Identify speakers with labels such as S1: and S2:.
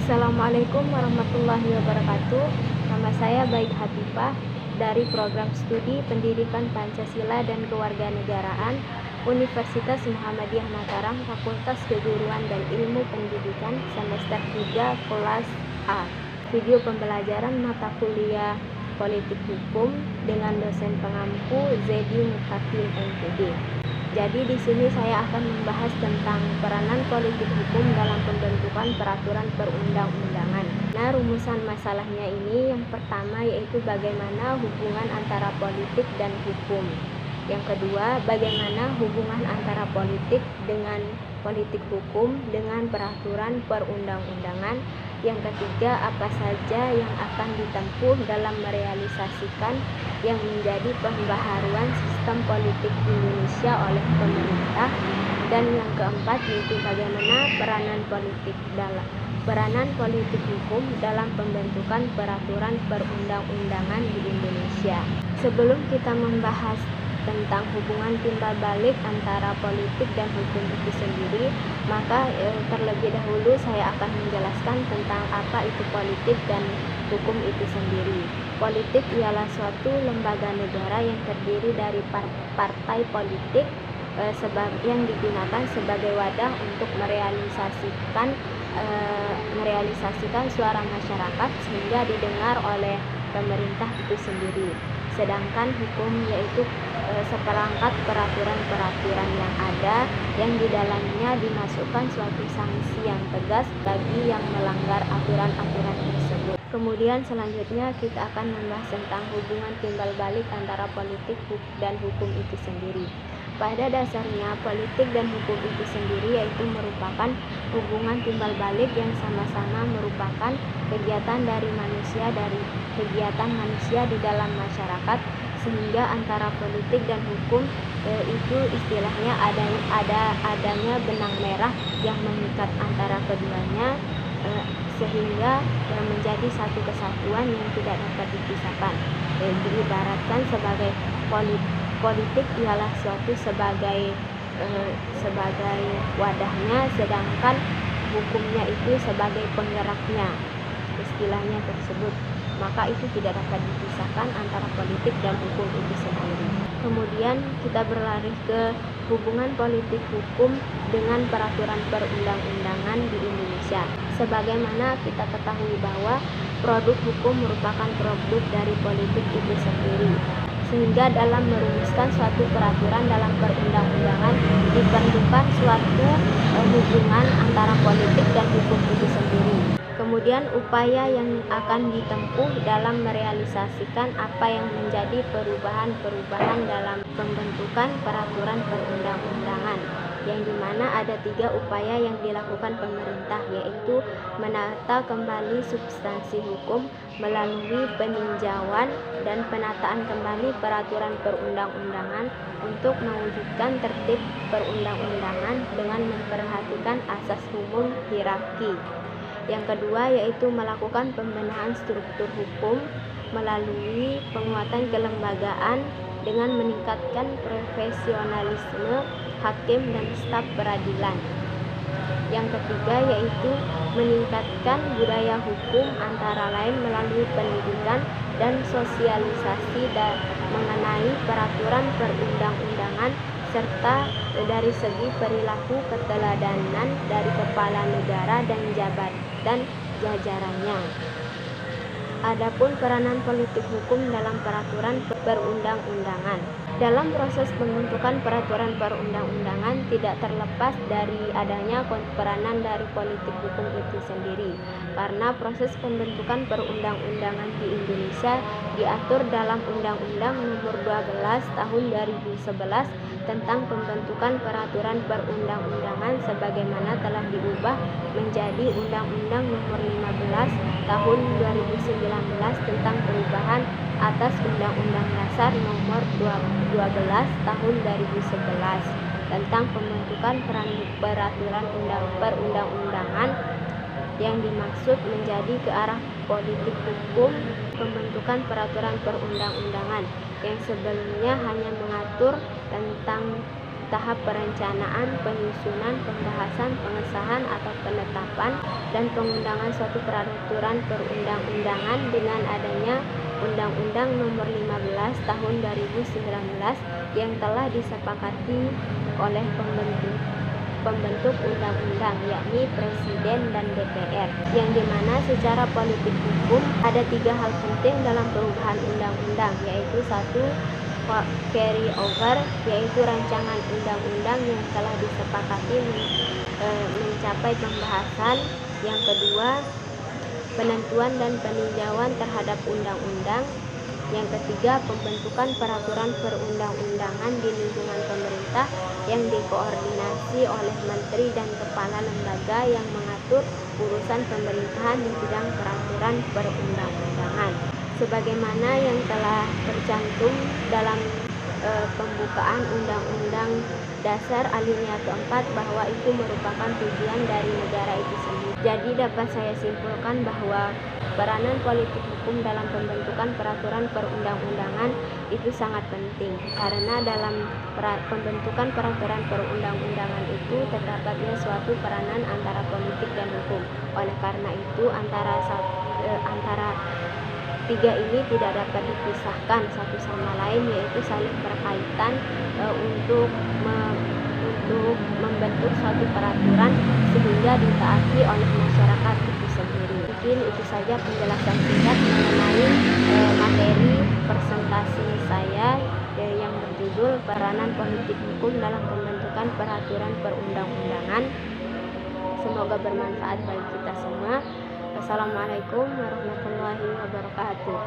S1: Assalamualaikum warahmatullahi wabarakatuh. Nama saya Baik Hatifah dari Program Studi Pendidikan Pancasila dan Kewarganegaraan Universitas Muhammadiyah Mataram, Fakultas Keguruan dan Ilmu Pendidikan, semester 3 kelas A. Video pembelajaran mata kuliah Politik Hukum dengan dosen pengampu Zedi Mukhafil MPD. Jadi di sini saya akan membahas tentang peranan politik hukum dalam pembentukan peraturan perundang-undangan. Nah, rumusan masalahnya ini yang pertama yaitu bagaimana hubungan antara politik dan hukum. Yang kedua, bagaimana hubungan antara politik hukum dengan peraturan perundang-undangan. Yang ketiga, apa saja yang akan ditempuh dalam merealisasikan yang menjadi pembaharuan sistem politik Indonesia oleh pemerintah. Dan yang keempat yaitu bagaimana peranan politik hukum dalam pembentukan peraturan perundang-undangan di Indonesia. Sebelum kita membahas tentang hubungan timbal balik antara politik dan hukum itu sendiri, maka terlebih dahulu saya akan menjelaskan tentang apa itu politik dan hukum itu sendiri. Politik ialah suatu lembaga negara yang terdiri dari partai politik yang digunakan sebagai wadah untuk merealisasikan suara masyarakat sehingga didengar oleh pemerintah itu sendiri. Sedangkan hukum yaitu seperangkat peraturan-peraturan yang ada yang di dalamnya dimasukkan suatu sanksi yang tegas bagi yang melanggar aturan-aturan tersebut. Kemudian selanjutnya kita akan membahas tentang hubungan timbal balik antara politik dan hukum itu sendiri. Pada dasarnya politik dan hukum itu sendiri yaitu merupakan hubungan timbal balik yang sama-sama merupakan kegiatan manusia di dalam masyarakat, sehingga antara politik dan hukum itu istilahnya adanya benang merah yang mengikat antara keduanya sehingga menjadi satu kesatuan yang tidak dapat dipisahkan. Diibaratkan sebagai politik ialah suatu sebagai wadahnya, sedangkan hukumnya itu sebagai penggeraknya, istilahnya tersebut. Maka itu tidak dapat dipisahkan antara politik dan hukum itu sendiri. Kemudian kita berlari ke hubungan politik hukum dengan peraturan perundang-undangan di Indonesia. Sebagaimana kita ketahui bahwa produk hukum merupakan produk dari politik itu sendiri, sehingga dalam merumuskan suatu peraturan dalam perundang-undangan diperlukan suatu hubungan antara politik dan hukum itu sendiri. Kemudian upaya yang akan ditempuh dalam merealisasikan apa yang menjadi perubahan-perubahan dalam pembentukan peraturan perundang-undangan, yang dimana ada 3 upaya yang dilakukan pemerintah, yaitu menata kembali substansi hukum melalui peninjauan dan penataan kembali peraturan perundang-undangan untuk mewujudkan tertib perundang-undangan dengan memperhatikan asas umum hierarki. Yang kedua yaitu melakukan pembenahan struktur hukum melalui penguatan kelembagaan dengan meningkatkan profesionalisme hakim dan staf peradilan. Yang ketiga yaitu meningkatkan budaya hukum antara lain melalui pendidikan dan sosialisasi mengenai peraturan perundang-undangan serta dari segi perilaku keteladanan dari kepala negara dan jabatan jajarannya. Adapun peranan politik hukum dalam peraturan perundang-undangan. Dalam proses pembentukan peraturan perundang-undangan tidak terlepas dari adanya peranan dari politik hukum itu sendiri, karena proses pembentukan perundang-undangan di Indonesia diatur dalam Undang-Undang Nomor 12 Tahun 2011 tentang pembentukan peraturan perundang-undangan sebagaimana telah diubah menjadi Undang-Undang Nomor 15 Tahun 2019 tentang perubahan atas Undang-Undang Dasar Nomor 12 Tahun 2011 tentang pembentukan peraturan perundang-undangan, yang dimaksud menjadi ke arah politik hukum pembentukan peraturan perundang-undangan yang sebelumnya hanya mengatur tentang tahap perencanaan, penyusunan, pembahasan, pengesahan atau penetapan dan pengundangan suatu peraturan perundang-undangan dengan adanya Undang-Undang Nomor 15 Tahun 2019 yang telah disepakati oleh pembentuk undang-undang, yakni Presiden dan DPR, yang dimana secara politik hukum ada 3 hal penting dalam perubahan undang-undang, yaitu satu, carry over, yaitu rancangan undang-undang yang telah disepakati mencapai pembahasan. Yang kedua, penentuan dan peninjauan terhadap undang-undang. Yang ketiga, pembentukan peraturan perundang-undangan di lingkungan pemerintah yang dikoordinasi oleh menteri dan kepala lembaga yang mengatur urusan pemerintahan di bidang peraturan perundang-undangan. Sebagaimana yang telah tercantum dalam pembukaan Undang-Undang Dasar alinea keempat, bahwa itu merupakan tujuan dari negara itu sendiri. Jadi dapat saya simpulkan bahwa peranan politik hukum dalam pembentukan peraturan perundang-undangan itu sangat penting, karena dalam pembentukan peraturan perundang-undangan itu terdapatnya suatu peranan antara politik dan hukum. Oleh karena itu antara tiga ini tidak dapat dipisahkan satu sama lain, yaitu saling berkaitan untuk membentuk suatu peraturan sehingga ditaati oleh masyarakat itu sendiri. Mungkin itu saja penjelasan singkat mengenai materi presentasi saya yang berjudul peranan politik hukum dalam pembentukan peraturan perundang-undangan. Semoga bermanfaat bagi kita semua. Assalamualaikum warahmatullahi wabarakatuh.